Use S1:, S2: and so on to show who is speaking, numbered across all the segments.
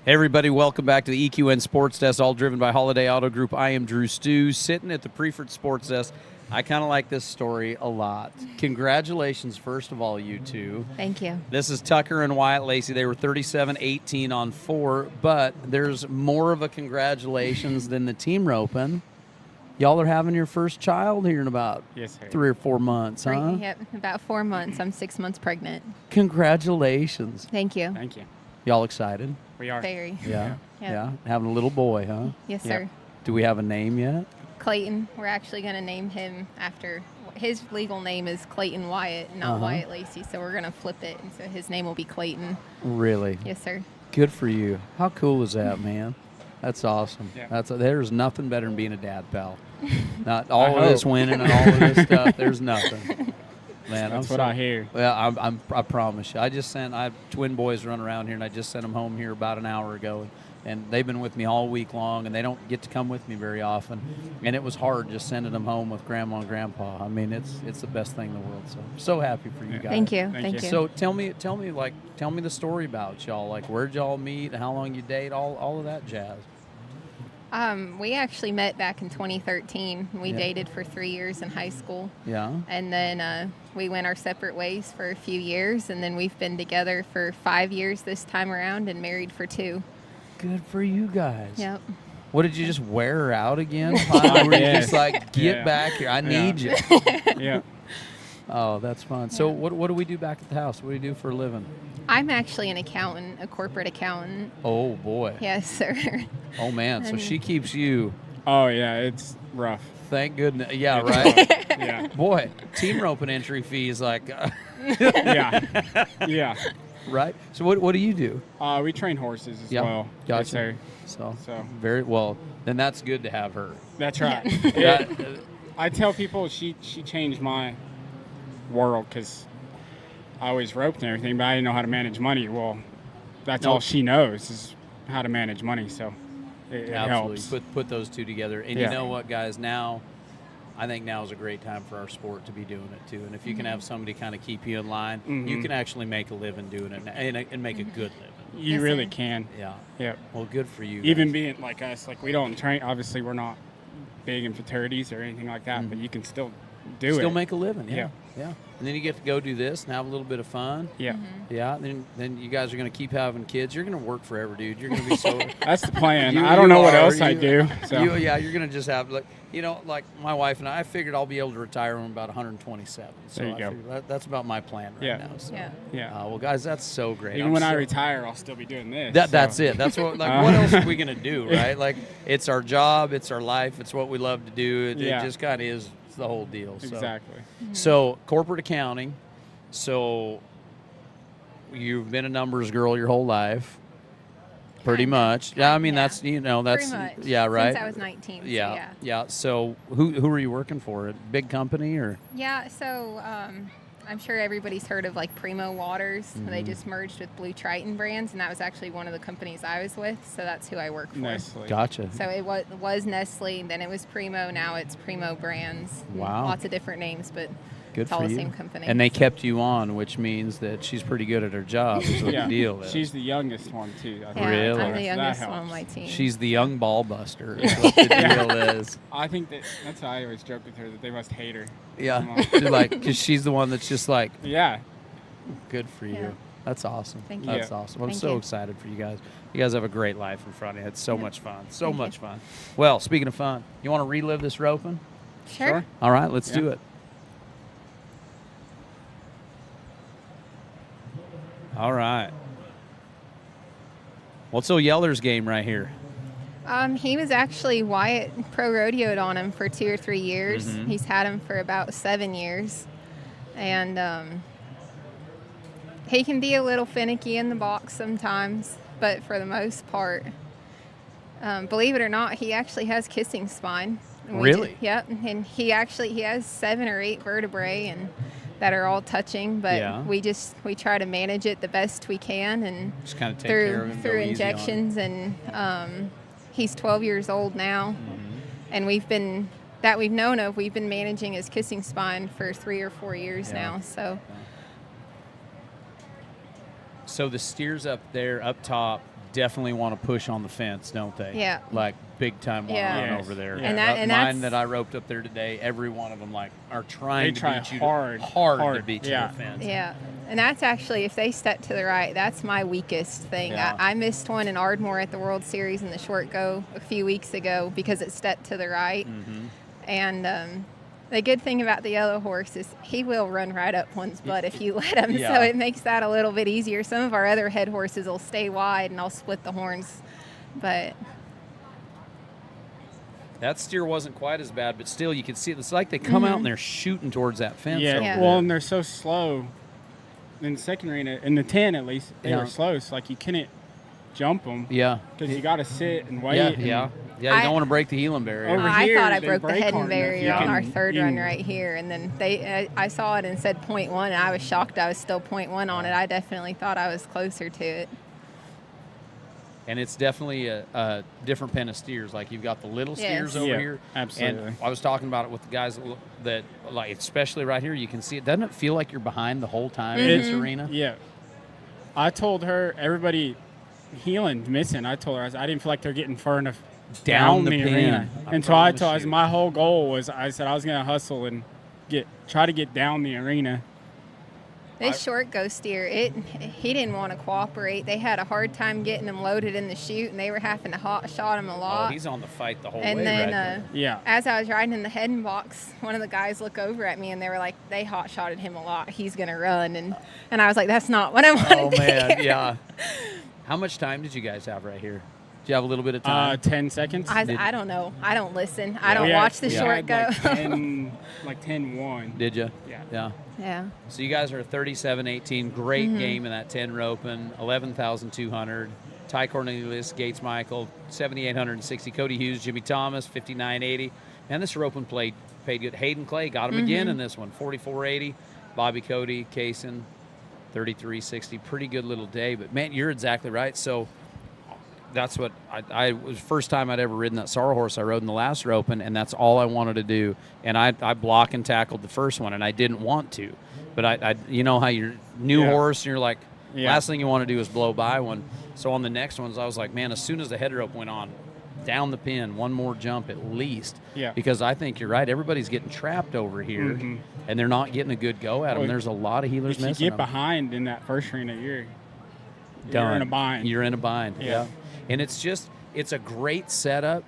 S1: Hey everybody, welcome back to the EQN Sportsdesk, all driven by Holiday Auto Group. I am Dru Stewart, sitting at the Priefert Sportsdesk. I kind of like this story a lot. Congratulations, first of all, you two.
S2: Thank you.
S1: This is Tucker and Wyatt Lacey. They were 37-18 on 4, but there's more of a congratulations than the team roping. Y'all are having your first child here in about 3 or 4 months, huh?
S2: Right, yep, about 4 months. I'm 6 months pregnant.
S1: Congratulations.
S2: Thank you.
S3: Thank you.
S1: Y'all excited?
S3: We are.
S2: Very.
S1: Yeah.
S2: Yep.
S1: Yeah. Having a little boy, huh?
S2: Yes,
S3: Yep.
S2: sir.
S1: Do we have a name yet?
S2: Clayton. We're actually going to name him after his legal name is Clayton Wyatt, not Wyatt Lacey. So we're going to flip it, and so his name will be Clayton.
S1: Really?
S2: Yes, sir.
S1: Good for you. How cool is that, man? That's awesome.
S3: Yeah.
S1: There's nothing better than being a dad, pal. Not all of this winning and all of this stuff. There's nothing. Man,
S3: That's what I hear.
S1: Well, I promise you. I have twin boys running around here, and I just sent them home here about an hour ago, and they've been with me all week long, and they don't get to come with me very often, and it was hard just sending them home with grandma and grandpa. I mean, it's the best thing in the world. So I'm so happy for you guys.
S2: Thank you.
S3: Thank you.
S1: So tell me the story about y'all. Like, where'd y'all meet? How long you date? All of that jazz.
S2: We actually met back in 2013. We dated for 3 years in high school.
S1: Yeah.
S2: And then we went our separate ways for a few years, and then we've been together for 5 years this time around and married for 2.
S1: Good for you guys.
S2: Yep.
S1: What, did you just wear her out again? Were you just like, get back here? I need you.
S3: Yeah.
S1: Oh, that's fun. So what do we do back at the house? What do you do for a living?
S2: I'm actually an accountant, a corporate accountant.
S1: Oh, boy.
S2: Yes, sir.
S1: Oh, man. So she keeps you.
S3: Oh, yeah. It's rough.
S1: Thank goodness. Yeah, right?
S3: Yeah.
S1: Boy, team roping entry fee is like,
S3: Yeah. Yeah.
S1: right? So what do you do?
S3: We train horses as
S1: Yeah.
S3: well.
S1: Gotcha.
S3: Yes,
S1: So,
S3: So.
S1: very well. Then that's good to have her.
S3: That's right.
S1: Yeah.
S3: I tell people she changed my world because I always roped and everything, but I didn't know how to manage money. Well, that's all she knows is how to manage money. So it
S1: Absolutely.
S3: helps.
S1: Put those two together. And
S3: Yeah.
S1: you know what, guys? I think now is a great time for our sport to be doing it too. And if you can have somebody kind of keep you in line, you can actually make a living doing it and make a good living.
S3: You
S2: Yes,
S3: really
S2: sir.
S3: can.
S1: Yeah.
S3: Yeah.
S1: Well, good for you.
S3: Even
S1: guys.
S3: being like us, like we don't train. Obviously, we're not big in fraternities or anything like that, but you can still do it.
S1: Still make a living. Yeah.
S3: Yeah.
S1: Yeah. And then you get to go do this and have a little bit of fun.
S3: Yeah.
S1: Yeah. Then you guys are going to keep having kids. You're going to work forever, dude. You're going to be so.
S3: That's the plan.
S1: You-
S3: I don't
S1: you
S3: know what
S1: are,
S3: else I
S1: you-
S3: do. So.
S1: You're going to just have, like my wife and I figured I'll be able to retire when I'm about 127. So
S3: There you
S1: I
S3: go.
S1: figure that's about my plan right
S3: Yeah.
S1: now. So.
S2: Yeah.
S3: Yeah.
S1: Well, guys, that's so great.
S3: Even
S1: I'm
S3: when I
S1: so-
S3: retire, I'll still be doing this.
S1: That's
S3: so.
S1: it. That's what. What else are we gonna do, right? Like, it's our job, it's our life, it's what we love to do. It
S3: Yeah.
S1: just kind of is the whole deal. So.
S3: Exactly.
S1: So corporate accounting. So you've been a numbers girl your whole life, pretty
S2: Kinda.
S1: much. Yeah, I mean
S2: Yeah.
S1: that's
S2: Pretty much.
S1: yeah, right.
S2: Since I was 19. so
S1: Yeah, yeah. So who are you working for? A big company or?
S2: Yeah, so I'm sure everybody's heard of like Primo Waters. They just merged with Blue Triton brands, and that was actually one of the companies I was with. So that's who I work for.
S3: Nestle.
S1: Gotcha.
S2: So it was Nestle, then it was Primo, now it's Primo Brands.
S1: Wow.
S2: Lots of different names, but
S1: Good
S2: it's all
S1: for
S2: the
S1: you.
S2: same company.
S1: And they kept you on, which means that she's pretty good at her job. Is what
S3: Yeah.
S1: the deal is.
S3: She's the youngest one too. I think.
S2: yeah,
S1: Really?
S2: I'm the
S3: That
S2: youngest one on
S3: helps.
S2: my team.
S1: She's the young ball buster. Is what the deal is.
S3: I think that's how I always joke with her that they must hate her.
S1: Yeah, because she's the one that's just like,
S3: Yeah.
S1: good for you.
S2: Yeah.
S1: That's awesome.
S2: Thank you.
S1: That's
S3: Yeah.
S1: awesome. I'm
S2: Thank
S1: so
S2: you.
S1: excited for you guys. You guys have a great life in front of you. It's so much fun. So
S2: Thank
S1: much
S2: you.
S1: fun. Well, speaking of fun, you want to relive this roping?
S2: Sure.
S1: All right, let's
S3: Yeah.
S1: do it. All right. What's old Yeller's game right here?
S2: He was actually Wyatt pro rodeoed on him for 2 or 3 years. He's had him for about 7 years. And he can be a little finicky in the box sometimes, but for the most part, believe it or not, he actually has kissing spine. And
S1: Really?
S2: Yep. And he has 7 or 8 vertebrae and that are all touching, but
S1: Yeah.
S2: we try to manage it the best we can and
S1: Just kind of take care of him.
S2: through
S1: go easy on him.
S2: injections, and he's 12 years old now, and we've been managing his kissing spine for 3 or 4 years
S1: Yeah.
S2: now. So
S1: So the steers up there, up top, definitely want to push on the fence, don't they?
S2: Yeah.
S1: Like big time want to
S2: Yeah.
S1: run
S3: Yes.
S1: over there.
S3: Yeah.
S2: And
S1: mine
S2: that's
S1: that I roped up there today, every one of them like are trying
S3: They
S1: to
S3: try
S1: beat you
S3: hard
S1: to beat you
S3: yeah.
S1: to the fence.
S2: Yeah, and that's actually, if they step to the right, that's my weakest thing.
S1: Yeah.
S2: I missed one in Ardmore at the World Series in the short go a few weeks ago because it stepped to the right.
S1: Mm-hmm.
S2: And the good thing about the yellow horse is he will run right up one's butt if you let him.
S1: Yeah.
S2: So it makes that a little bit easier. Some of our other head horses will stay wide and I'll split the horns. But
S1: That steer wasn't quite as bad, but still you can see it's like they come
S2: Mm-hmm.
S1: out and they're shooting towards that fence.
S3: Yeah,
S1: over
S2: Yeah.
S3: well,
S1: there.
S3: and they're so slow. In the second arena, in the 10 at least, they
S1: Yeah.
S3: were slow. So, like, you couldn't jump them
S1: Yeah.
S3: because you got to sit and wait.
S1: Yeah,
S3: and
S1: yeah. Yeah, you
S2: I-
S1: don't want to break the heeling barrier.
S3: Over
S2: I
S3: here,
S2: thought I
S3: they
S2: broke the
S3: break
S2: head
S3: hard
S2: and
S3: enough.
S2: barrier
S3: You
S2: on our
S3: can-
S2: third
S3: you
S2: run
S3: can-
S2: right here, and then I saw it and said 0.1, and I was shocked I was still 0.1 on it. I definitely thought I was closer to it.
S1: And it's definitely a different pen of steers. Like you've got the little steers
S2: Yes.
S1: over
S3: Yeah,
S1: here.
S3: absolutely.
S1: And I was talking about it with the guys that like, especially right here, you can see it. Doesn't it feel like you're behind the whole time in this arena?
S3: Yeah. I told her, everybody healing, missing. I told her, I didn't feel like they're getting far enough
S1: Down
S3: down
S1: the
S3: the
S1: pin.
S3: arena.
S1: I
S3: And so I
S1: promise
S3: told her,
S1: you.
S3: my whole goal was, I said I was going to hustle and try to get down the arena.
S2: This short go steer, he didn't want to cooperate. They had a hard time getting him loaded in the chute, and they were having to hot shot him a
S1: Oh,
S2: lot.
S1: he's on the fight the whole
S2: and
S1: way
S2: then
S1: right there.
S3: Yeah.
S2: as I was riding in the heading box, one of the guys looked over at me, and they were like, they hot shotted him a lot. He's going to run. And I was like, that's not what I want to
S1: Oh,
S2: do.
S1: man, yeah. How much time did you guys have right here? Did you have a little bit of time?
S3: 10 seconds.
S2: I don't know. I don't listen. I don't
S3: Yeah,
S2: watch the
S3: we
S2: short
S3: had
S2: go.
S3: Like 10-1.
S1: Did you?
S3: Yeah.
S1: Yeah.
S2: Yeah.
S1: So you guys are 37-18. Great
S2: Mm-hmm.
S1: game in that 10 roping. 11,200. Ty Cornelius, Gates Michael, 7,860. Cody Hughes, Jimmy Thomas, 59.80. And this roping paid good. Hayden Clay got him again in this one, 44.80. Bobby Cody, Kaysen, 33.60. Pretty good little day. But man, you're exactly right. So that's what I was first time I'd ever ridden that sorrel horse I rode in the last roping, and that's all I wanted to do. And I block and tackled the first one, and I didn't want to, but I you know how you're new
S3: Yeah.
S1: horse and you're like,
S3: Yeah.
S1: last thing you want to do is blow by one. So on the next ones, I was like, man, as soon as the head rope went on, down the pin, one more jump at least.
S3: Yeah.
S1: Because I think you're right. Everybody's getting trapped over here, and they're not getting a good go at them.
S3: Well,
S1: There's a lot of healers
S3: If you
S1: missing
S3: get
S1: them.
S3: behind in that first arena, you're
S1: Done.
S3: in a bind.
S1: You're in a bind.
S3: Yeah.
S1: And it's a great setup.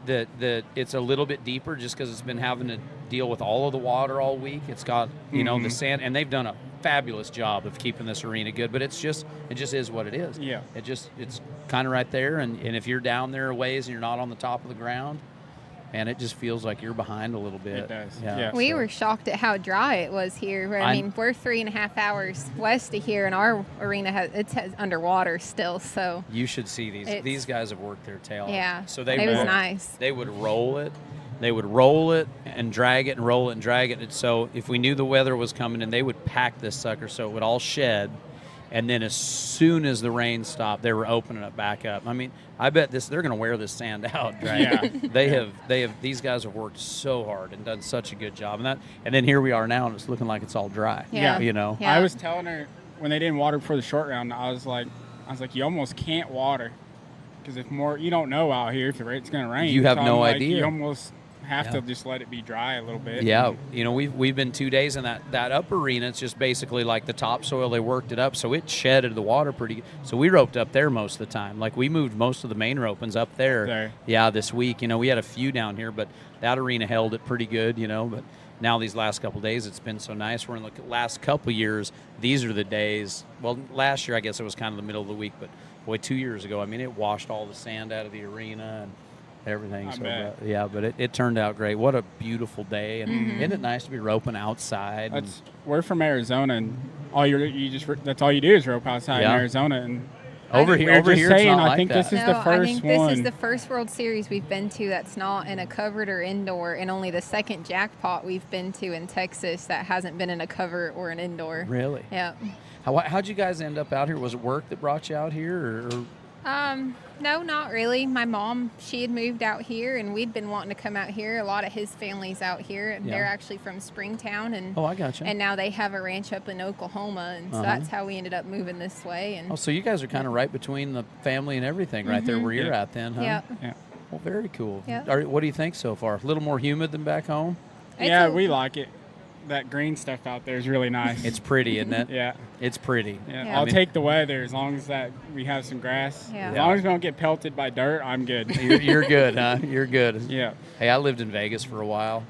S1: It's a little bit deeper just because it's been having to deal with all of the water all week. It's got the sand, and they've done a fabulous job of keeping this arena good. But it just is what it is.
S3: Yeah.
S1: It's kind of right there, and if you're down there a ways and you're not on the top of the ground, and it just feels like you're behind a little bit.
S3: It does.
S1: Yeah.
S3: Yeah.
S2: We
S1: So-
S2: were shocked at how dry it was here. I mean, we're 3.5 hours west of here, and our arena it's underwater still. So
S1: You should see these.
S2: It's-
S1: These guys have worked their tail off.
S2: yeah,
S1: So
S2: it was
S1: would-
S2: nice.
S1: They would roll it. They would roll it and drag it and roll it and drag it. And so if we knew the weather was coming in, they would pack this sucker so it would all shed. And then as soon as the rain stopped, they were opening it back up. I mean, I bet they're going to wear this sand out. Right?
S3: Yeah.
S1: They have. These guys have worked so hard and done such a good job. And then here we are now, and it's looking like it's all dry.
S2: Yeah.
S1: You know.
S2: Yeah.
S3: I was telling her when they didn't water before the short round, I was like, you almost can't water because you don't know out here if it's going to rain.
S1: You have
S3: So
S1: no
S3: I'm like,
S1: idea.
S3: You almost have
S1: Yeah.
S3: to just let it be dry a little bit.
S1: Yeah, we've been 2 days in that upper arena. It's just basically like the topsoil. They worked it up, so it shedded the water pretty good. So we roped up there most of the time. Like we moved most of the main ropings up there. Yeah, this week. We had a few down here, but that arena held it pretty good. But now these last couple of days, it's been so nice. We're in the last couple of years. These are the days. Well, last year I guess it was kind of the middle of the week, but boy, 2 years ago, I mean, it washed all the sand out of the arena and everything.
S3: I
S1: So
S3: bet.
S1: yeah, but it turned out great. What a beautiful day, and isn't it nice to be roping outside? and-
S3: We're from Arizona, and that's all you do is rope outside
S1: Yeah.
S3: in Arizona. And
S1: over
S3: we
S1: here,
S3: were
S1: over
S3: just
S1: here,
S3: saying,
S1: it's not
S3: I
S1: like
S3: think
S1: that.
S3: this is the
S2: I
S3: first
S2: think this
S3: one.
S2: is the first World Series we've been to that's not in a covered or indoor, and only the second jackpot we've been to in Texas that hasn't been in a cover or an indoor.
S1: Really?
S2: Yeah.
S1: How'd you guys end up out here? Was it work that brought you out here, or
S2: No, not really. My mom, she had moved out here, and we'd been wanting to come out here. A lot of his family's out here, and they're actually from Springtown, and
S1: Oh, I gotcha.
S2: and now they have a ranch up in Oklahoma, and so that's how we ended up moving this way. And
S1: Oh, so you guys are kind of right between the family and everything right there where you're at then, huh?
S2: yeah,
S3: Yeah.
S1: Well, very cool.
S2: Yep.
S1: What do you think so far? A little more humid than back home?
S3: Yeah,
S2: It's a-
S3: we like it. That green stuff out there is really nice.
S1: It's pretty, isn't it?
S3: yeah.
S1: It's pretty.
S3: Yeah.
S2: Yeah.
S3: I'll
S1: I mean-
S3: take the weather as long as that we have some grass.
S2: Yeah.
S3: As long as we don't get pelted by dirt, I'm good.
S1: You're good, huh? You're good.
S3: yeah.
S1: Hey, I lived in Vegas for a while.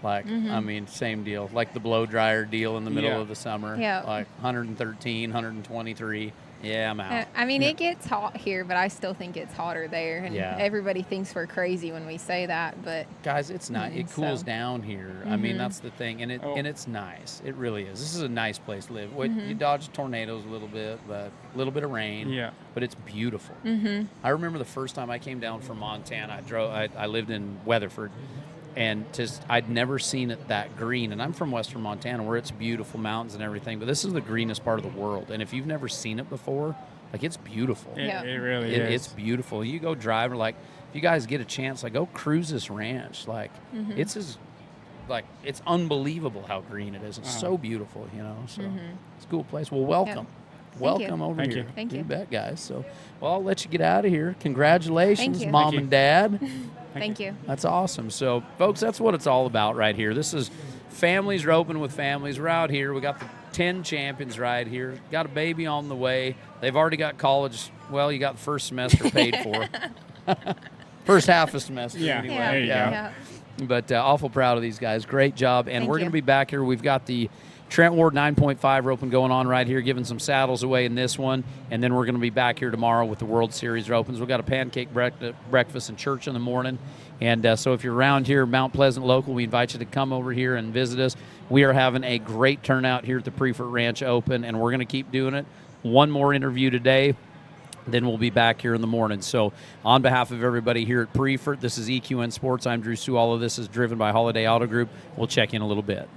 S1: Like, I mean, same deal. Like the blow dryer deal in the middle
S3: Yeah.
S1: of the summer.
S2: Yeah.
S1: Like 113, 123. Yeah, I'm out.
S2: I mean, it gets hot here, but I still think it's hotter there. And
S1: Yeah.
S2: everybody thinks we're crazy when we say that, but
S1: Guys, it's not. It cools
S2: So-
S1: down here. I mean, that's the thing, and it's nice. It really is. This is a nice place to live. You dodge tornadoes a little bit, but a little bit of rain.
S3: Yeah.
S1: But it's beautiful. I remember the first time I came down from Montana. I lived in Weatherford, and I'd never seen it that green. And I'm from Western Montana, where it's beautiful mountains and everything. But this is the greenest part of the world. And if you've never seen it before, like, it's beautiful.
S2: Yeah.
S3: It really is.
S1: It's beautiful. You go drive, or like, if you guys get a chance, like, go cruise this ranch. Like, it's unbelievable how green it is. It's so beautiful, you know. So it's a cool place. Well, welcome. Welcome over
S3: Thank
S1: here.
S3: you.
S2: Thank you.
S1: You bet, guys. So, well, I'll let you get out of here. Congratulations,
S2: Thank you.
S1: Mom
S3: Thank you.
S1: and Dad.
S2: thank you.
S1: That's awesome. So, folks, that's what it's all about right here. This is Families Are Open with Families. We're out here. We got the 10 champions right here. Got a baby on the way. They've already got college. Well, you got the first semester paid for. First half of semester.
S3: Yeah.
S1: Anyway.
S3: There you go.
S2: Yeah.
S1: But awful proud of these guys. Great job. And
S2: Thank
S1: we're going
S2: you.
S1: to be back here. We've got the Trent Ward 9.5 roping going on right here, giving some saddles away in this one. And then we're going to be back here tomorrow with the World Series Opens. We've got a pancake breakfast and church in the morning. And so if you're around here, Mount Pleasant local, we invite you to come over here and visit us. We are having a great turnout here at the Priefert Ranch Open, and we're going to keep doing it. One more interview today. Then we'll be back here in the morning. So on behalf of everybody here at Priefert, this is EQN Sports. I'm Dru Stewart. All of this is driven by Holiday Auto Group. We'll check in a little bit.